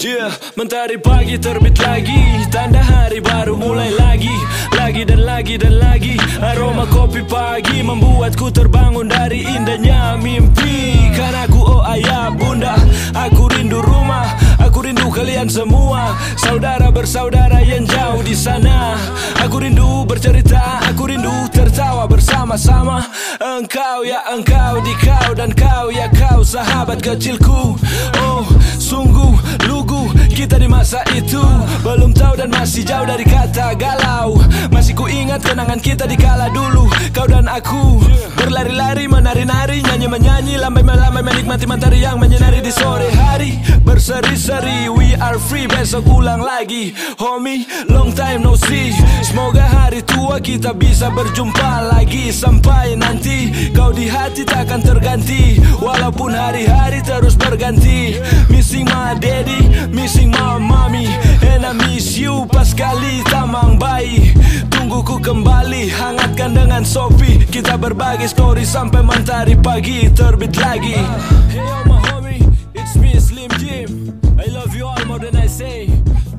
Yeah, mentari pagi terbit lagi, tanda hari baru mulai lagi. Lagi dan lagi dan lagi, aroma kopi pagi membuatku terbangun dari indahnya mimpi. Kan aku oh ayah bunda, aku rindu rumah, aku rindu kalian semua, saudara bersaudara yang jauh di sana. Aku rindu bercerita, aku rindu tertawa bersama-sama. Engkau ya engkau, di kau dan kau ya kau, sahabat kecilku. Oh sungguh lugu kita di masa itu, belum tahu dan masih jauh dari kata galau. Masih ku ingat kenangan kita di kala dulu, kau dan aku berlari-lari, menari-nari, nyanyi-menyanyi, lambai-melambai, menikmati mentari yang menyinari di sore hari. Berseri-seri, we are free, besok ulang lagi. Homie, long time no see. Semoga hari tua kita bisa berjumpa lagi. Sampai nanti kau di hati takkan terganti, walaupun hari-hari terus berganti. Missing my daddy, missing my mommy, and I miss you pas kali tamang bayi. Tunggu ku kembali, hangatkan dengan Sophie. Kita berbagi story sampai mentari pagi terbit lagi. Hey yo my homie, it's me Slim Jim. I love you all more than I say.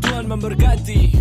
Tuhan memberkati.